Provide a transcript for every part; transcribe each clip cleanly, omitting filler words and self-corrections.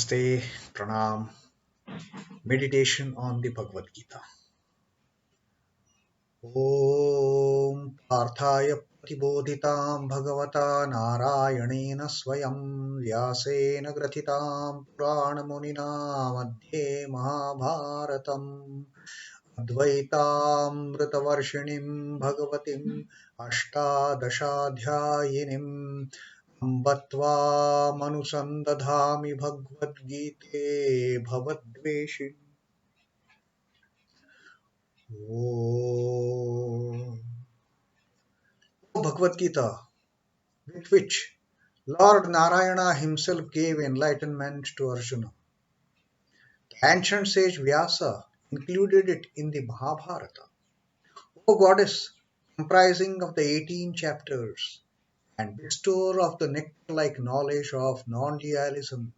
Namaste, Pranam. Meditation on the Bhagavad Gita. Om Parthaya Pratibodhitam Bhagavata Narayanena Swayam Vyasena Grathitam Purana Munina Madhye Mahabharatam Advaitam Vritavarshinim Bhagavatim Ashtadashadhyayinim Ambatva Manusandadhami Bhagavad Gite Bhavadveshi. Oh, Bhagavad Gita, with which Lord Narayana himself gave enlightenment to Arjuna. The ancient sage Vyasa included it in the Mahabharata. O goddess, comprising of the 18 chapters and bestower of the nectar-like knowledge of non-dualism,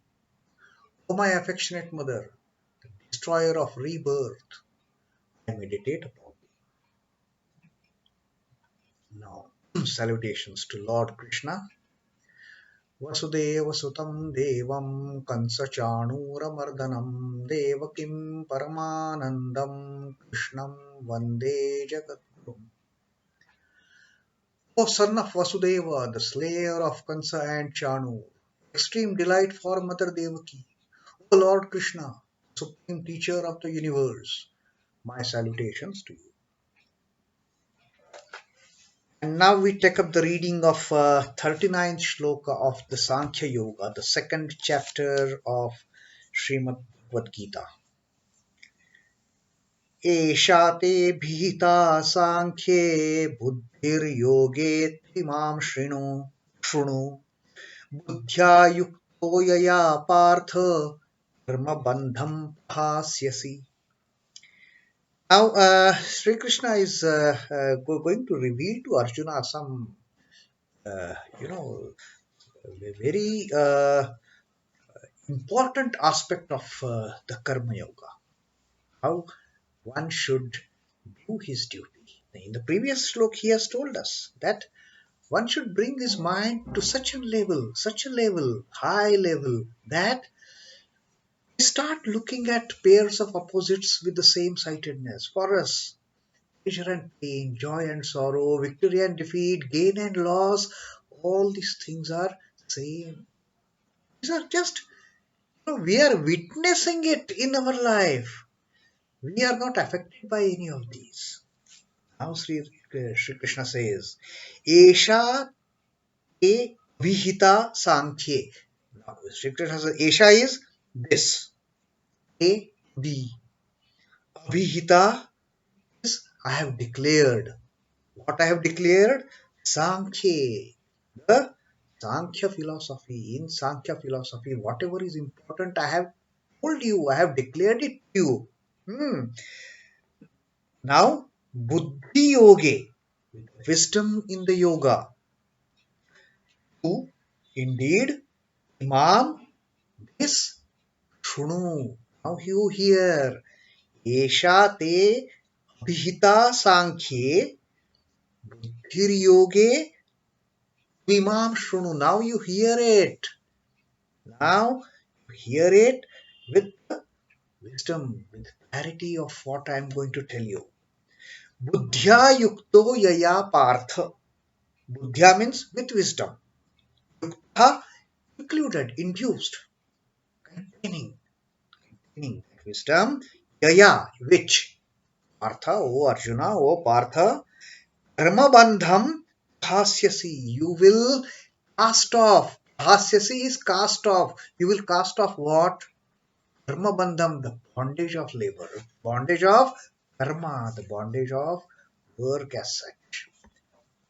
O my affectionate mother, the destroyer of rebirth, I meditate upon thee. Now, salutations to Lord Krishna. Vasudevasutam devam kansachanuramardanam devakim paramanandam krishnam vande jagadgurum. O son of Vasudeva, the slayer of Kansa and Chanu, extreme delight for Mother Devaki. O Lord Krishna, supreme teacher of the universe, my salutations to you. And now we take up the reading of 39th Shloka of the Sānkhye Yoga, the second chapter of Srimad Bhagavad Gita. eṣhā te bhihitā sānkhye buddhir yoge tvimāṁ śhṛiṇu buddhyā yukto yayā pārtha karma-bandhaṁ prahāsyasi. Now, Sri Krishna is going to reveal to Arjuna some, very important aspect of the karma yoga. How one should do his duty. In the previous slok, he has told us that one should bring his mind to such a level, high level, that we start looking at pairs of opposites with the same sightedness. For us, pleasure and pain, joy and sorrow, victory and defeat, gain and loss, all these things are same. These are just, we are witnessing it in our life. We are not affected by any of these. Now Sri Krishna says, eṣhā te bhihitā sānkhye. Now Sri Krishna says, eṣhā is this. A, B. Bhihitā is I have declared. What I have declared? Sānkhye. The Sānkhya philosophy. In Sānkhya philosophy, whatever is important, I have told you, I have declared it to you. Now, buddhi yoge, wisdom in the yoga. Indeed, tvimāṁ, this śhṛiṇu. Now you hear, eṣhā te bhihitā sānkhye buddhir yoge tvimāṁ śhṛiṇu. Now you hear it. Now you hear it with wisdom, with clarity of what I am going to tell you. Buddhyā yukto yayā pārtha. Buddhyā means with wisdom. Yukta included, induced, containing wisdom. Yayā, which? Partha, O Arjuna, O Partha. Karma-bandhaṁ prahāsyasi. You will cast off. Prahāsyasi is cast off. You will cast off what? Karma-bandhaṁ, the bondage of labor, bondage of karma, the bondage of work as such.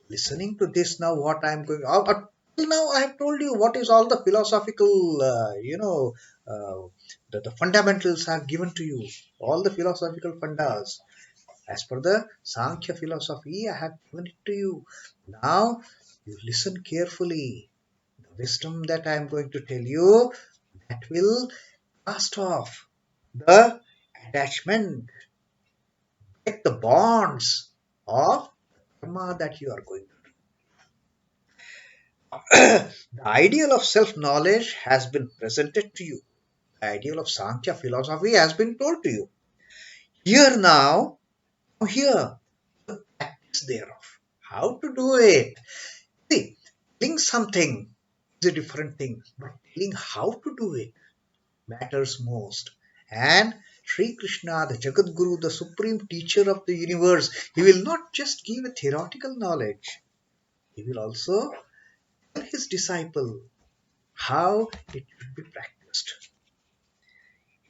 Listening to this now, what I am going, till now I have told you what is all the philosophical, the fundamentals I have given to you, all the philosophical fundas. As per the Sānkhya philosophy, I have given it to you. Now, you listen carefully. The wisdom that I am going to tell you, that will cast off the attachment, break the bonds of karma that you are going to do. The ideal of self-knowledge has been presented to you. ideal of Sankhya philosophy has been told to you. Here now, here, the practice thereof. How to do it? See, telling something is a different thing, but telling how to do it matters most. And Sri Krishna, the Jagat Guru, the supreme teacher of the universe, he will not just give a theoretical knowledge, he will also tell his disciple how it should be practiced.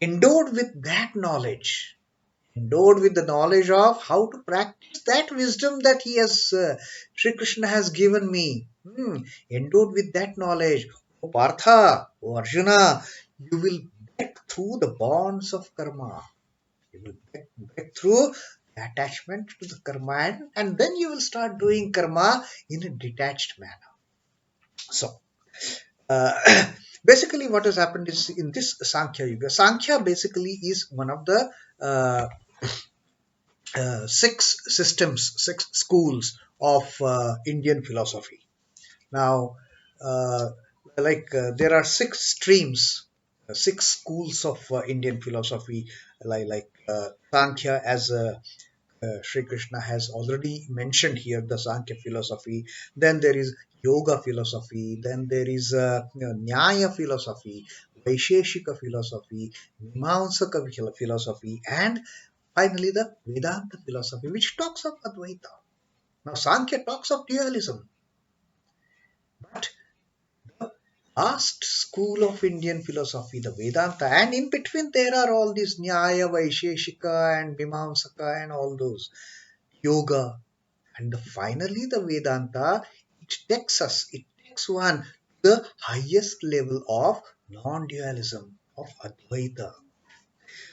Endowed with that knowledge, endowed with the knowledge of how to practice that wisdom that he has, Sri Krishna has given me. Endowed with that knowledge, O Partha, O Arjuna, you will break through the bonds of karma. You will break through the attachment to the karma, and then you will start doing karma in a detached manner. So, uh, basically, what has happened is in this Sankhya Yuga, Sankhya basically is one of the uh, six systems, six schools of Indian philosophy. Now, uh, there are six streams, six schools of Indian philosophy, like Sankhya, as Sri Krishna has already mentioned here, the Sankhya philosophy. Then there is yoga philosophy. Then there is Nyaya philosophy, Vaisheshika philosophy, Mimamsaka philosophy, and finally the Vedanta philosophy, which talks of Advaita. Now, Sankhya talks of dualism, but the last school of Indian philosophy, the Vedanta, and in between there are all these Nyaya, Vaisheshika, and Mimamsaka, and all those yoga. And finally, the Vedanta, it takes one to the highest level of non dualism, of Advaita.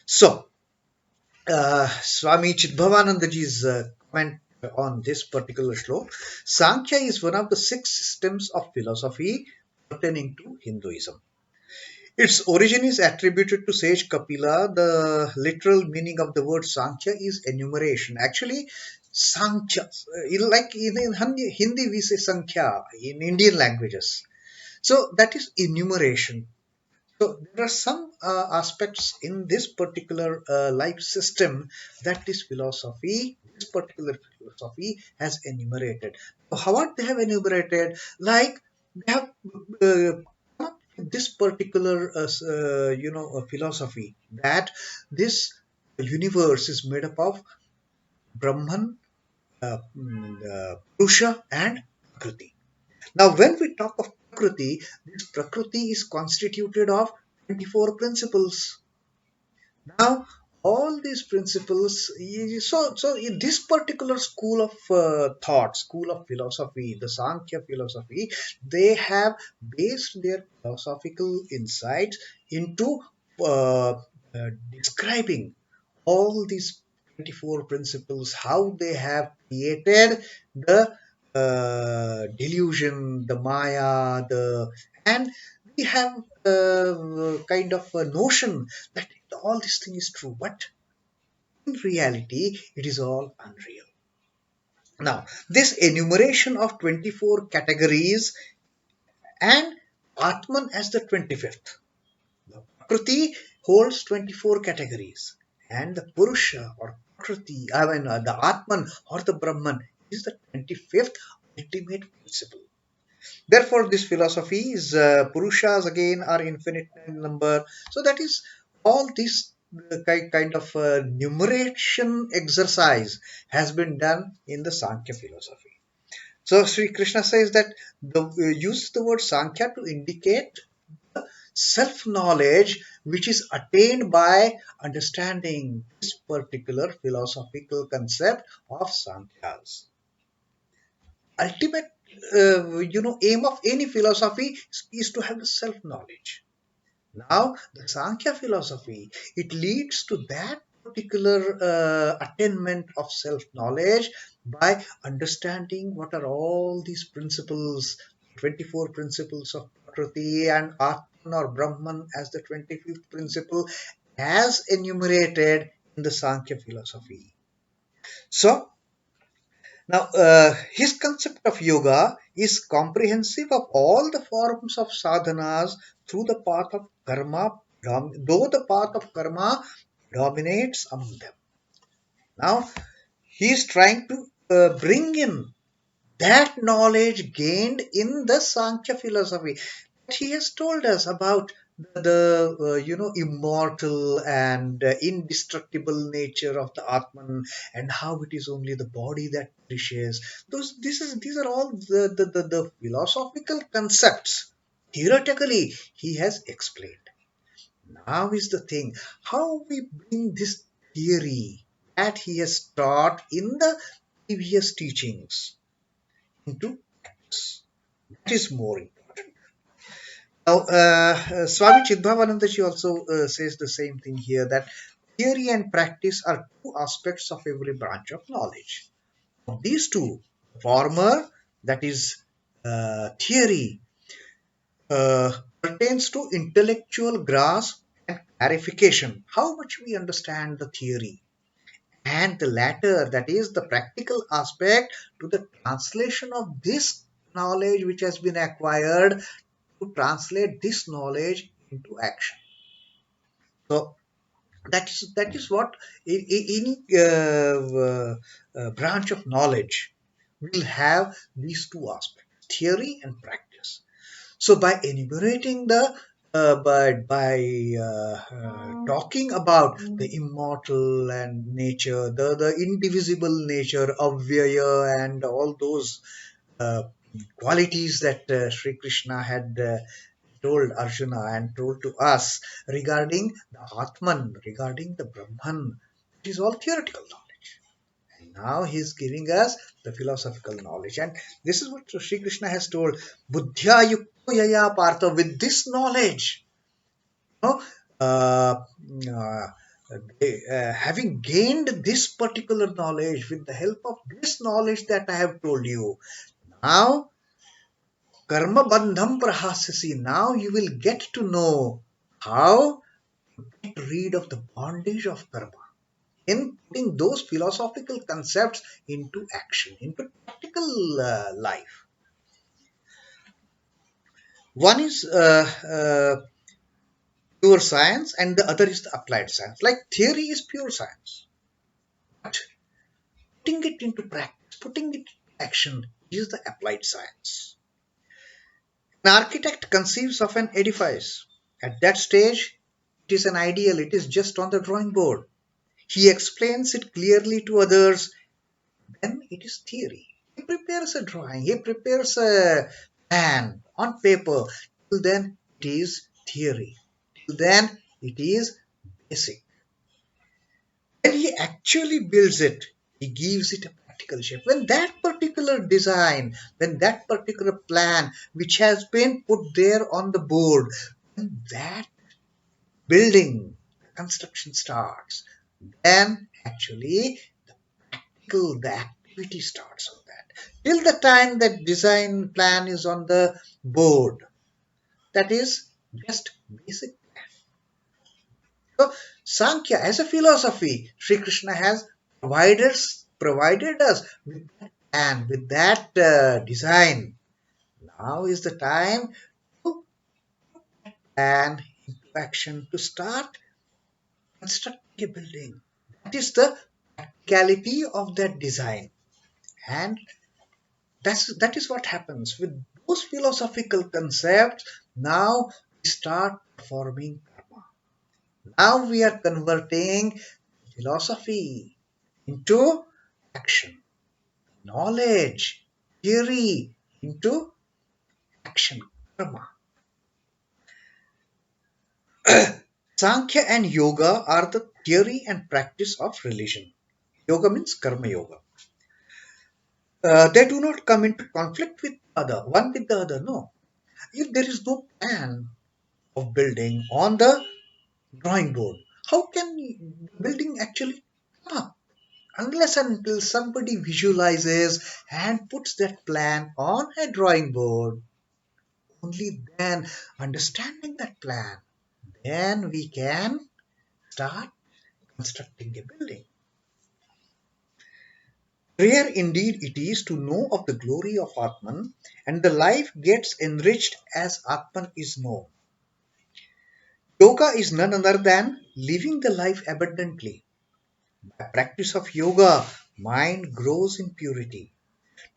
So, Swami Chidbhavanandaji's comment on this particular shloka, Sankhya is one of the six systems of philosophy pertaining to Hinduism. Its origin is attributed to sage Kapila. The literal meaning of the word Sankhya is enumeration. Actually, Sankhya, like in Hindi we say Sankhya in Indian languages. So that is enumeration. So there are some aspects in this particular life system that this particular philosophy has enumerated. So how what they have enumerated? Like they have come up with this particular, philosophy that this universe is made up of Brahman, Purusha, and Prakriti. Now, when we talk of Prakriti, this Prakriti is constituted of 24 principles. Now, all these principles, so in this particular school of thought, school of philosophy, the Sankhya philosophy, they have based their philosophical insights into uh, describing all these 24 principles, how they have created the delusion, the Maya, and we have kind of a notion that all this thing is true, but in reality, it is all unreal. Now, this enumeration of 24 categories and Atman as the 25th. The Prakriti holds 24 categories, and the Purusha or Prakriti, the Atman or the Brahman is the 25th ultimate principle. Therefore, this philosophy is Purushas again are infinite in number. So that is all this kind of numeration exercise has been done in the Sankhya philosophy. So Sri Krishna says that uses the word Sankhya to indicate self-knowledge which is attained by understanding this particular philosophical concept of Sankhya's. Ultimate aim of any philosophy is to have the self-knowledge. Now the Sankhya philosophy, it leads to that particular attainment of self-knowledge by understanding what are all these principles, 24 principles of Prakriti, and Atman or Brahman as the 25th principle, as enumerated in the Sankhya philosophy. So now, his concept of yoga is comprehensive of all the forms of sadhanas through the path of karma, though the path of karma dominates among them. Now, he is trying to bring in that knowledge gained in the Sankhya philosophy. He has told us about the immortal and indestructible nature of the Atman, and how it is only the body that perishes. These are all the philosophical concepts. Theoretically, he has explained. Now is the thing, how we bring this theory that he has taught in the previous teachings into practice. That is more important. Now, Swami Chidbhavananda she also says the same thing here, that theory and practice are two aspects of every branch of knowledge. These two, former, that is theory, pertains to intellectual grasp and clarification, how much we understand the theory, and the latter, that is the practical aspect, to the translation of this knowledge which has been acquired, to translate this knowledge into action. So that is what any branch of knowledge will have these two aspects, theory and practice. So by enumerating the by talking about the immortal and nature, the indivisible nature of Vyaya, and all those uh, qualities that Sri Krishna had told Arjuna and told to us regarding the Atman, regarding the Brahman, it is all theoretical knowledge. And now he is giving us the philosophical knowledge. And this is what Sri Krishna has told, buddhyā yukto yayā pārtha, with this knowledge, you know, uh, uh, having gained this particular knowledge, with the help of this knowledge that I have told you, now karma-bandhaṁ prahāsyasi, now you will get to know how to get rid of the bondage of karma, in putting those philosophical concepts into action, into practical life. One is pure science, and the other is the applied science. Like theory is pure science, but putting it into practice, putting it into action, is the applied science. An architect conceives of an edifice. At that stage, it is an ideal, it is just on the drawing board. He explains it clearly to others, then it is theory. He prepares a drawing, he prepares a plan on paper. Till then, it is theory. Till then, it is basic. When he actually builds it, he gives it a practical shape. When that particular design, when that particular plan, which has been put there on the board, when that building, construction starts, then actually the activity starts on that. Till the time that design plan is on the board, that is just basic. So Sankhya as a philosophy, Sri Krishna has provided us with that plan, with that design. Now is the time to plan into action, to start constructing a building. That is the practicality of that design. And that is what happens with those philosophical concepts. Now we start performing karma. Now we are converting philosophy into action, knowledge, theory into action, karma. Sankhya and yoga are the theory and practice of religion. Yoga means karma yoga. They do not come into conflict with other, one with the other. No. If there is no plan of building on the drawing board, how can building actually come up? Unless and until somebody visualizes and puts that plan on a drawing board, only then, understanding that plan, then we can start constructing a building. Rare indeed it is to know of the glory of Atman, and the life gets enriched as Atman is known. Yoga is none other than living the life abundantly. By practice of yoga, mind grows in purity.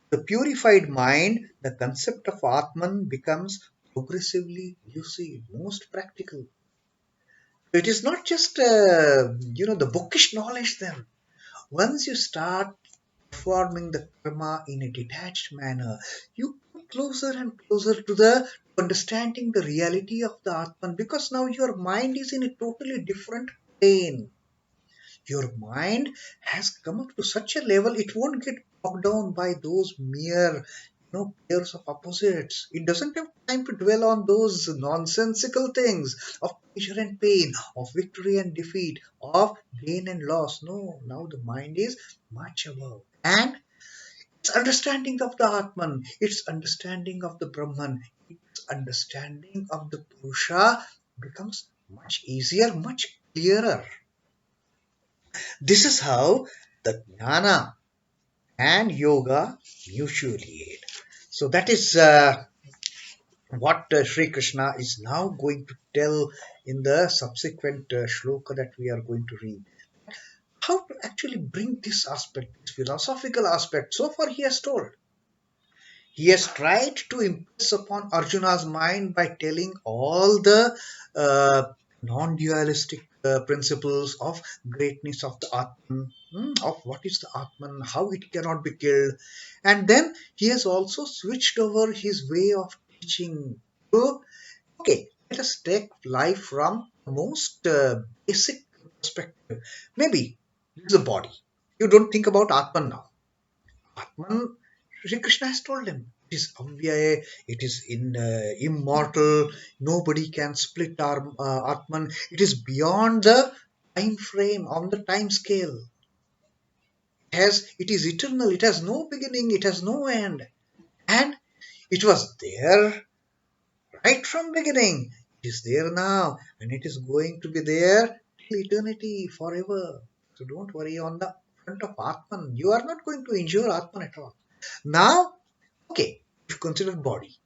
The purified mind, the concept of Atman becomes progressively lucid, most practical. It is not just, the bookish knowledge then. Once you start performing the karma in a detached manner, you come closer and closer to the understanding the reality of the Atman, because now your mind is in a totally different plane. Your mind has come up to such a level it won't get bogged down by those mere pairs of opposites. It doesn't have time to dwell on those nonsensical things of pleasure and pain, of victory and defeat, of gain and loss. No, now the mind is much above. And its understanding of the Atman, its understanding of the Brahman, its understanding of the Purusha becomes much easier, much clearer. This is how the jnana and yoga mutually aid. So that is what Sri Krishna is now going to tell in the subsequent shloka that we are going to read. How to actually bring this aspect, this philosophical aspect. So far, he has told. He has tried to impress upon Arjuna's mind by telling all the non-dualistic principles of greatness of the Atman, of what is the Atman, how it cannot be killed. And then he has also switched over his way of teaching to, okay, let us take life from the most basic perspective. Maybe this is the body. You don't think about Atman now. Atman, Sri Krishna has told him, it is avyaya, it is immortal, nobody can split our Atman, it is beyond the time frame, on the time scale. It is eternal, it has no beginning, it has no end. And it was there right from beginning. It is there now, and it is going to be there till eternity, forever. So don't worry on the front of Atman. You are not going to injure Atman at all. Now, okay, if you consider body.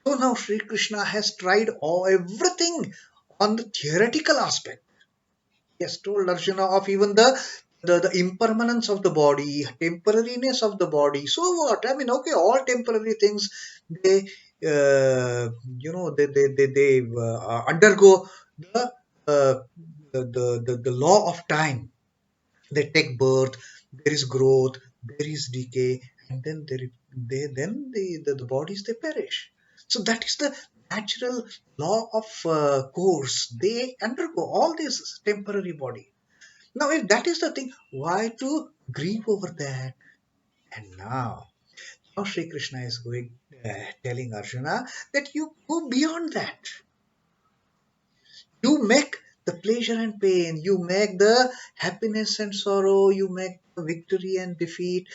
So now Sri Krishna has tried everything on the theoretical aspect. He has told Arjuna of even the impermanence of the body, temporariness of the body. So what? I mean, okay, all temporary things they they undergo the, uh, the law of time. They take birth, there is growth, there is decay, and then the bodies they perish. So that is the natural law of course. They undergo all this temporary body. Now, if that is the thing, why to grieve over that? And now Sri Krishna is going telling Arjuna that you go beyond that. You make the pleasure and pain, you make the happiness and sorrow, you make the victory and defeat,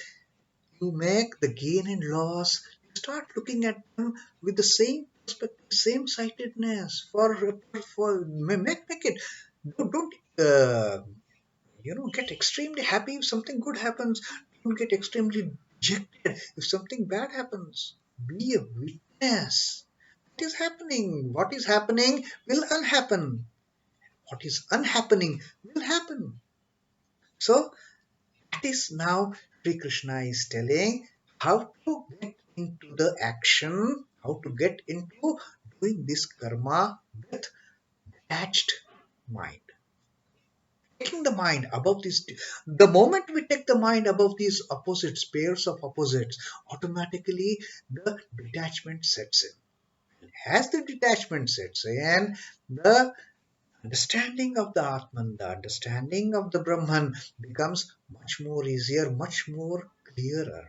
you make the gain and loss. You start looking at them with the same perspective, same sightedness. Make it. Don't get extremely happy if something good happens. Don't get extremely dejected if something bad happens. Be a witness. What is happening? What is happening will unhappen. What is unhappening will happen. So that is now Sri Krishna is telling how to get into the action, how to get into doing this karma with detached mind. Taking the mind above this, the moment we take the mind above these opposites, pairs of opposites, automatically the detachment sets in. As the detachment sets in, the understanding of the Atman, the understanding of the Brahman becomes much more easier, much more clearer.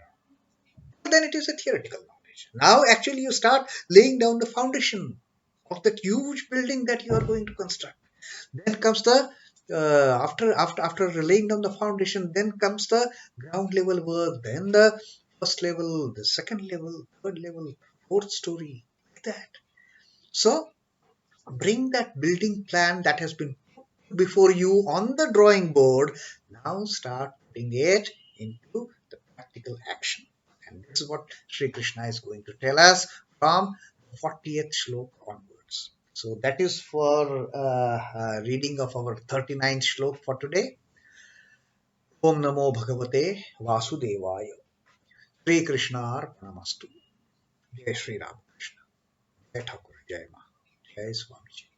Then it is a theoretical knowledge. Now, actually, you start laying down the foundation of that huge building that you are going to construct. Then comes the after laying down the foundation, then comes the ground level work, then the first level, the second level, third level, fourth story, like that. So bring that building plan that has been put before you on the drawing board. Now start putting it into the practical action. And this is what Sri Krishna is going to tell us from the 40th shloka onwards. So that is for reading of our 39th shlok for today. Om Namo Bhagavate Vasudevaya. Shri Krishna Arpanamastu. Jai Shri Ram Krishna. Jai Thakur. Jai Ma. Jai Swami.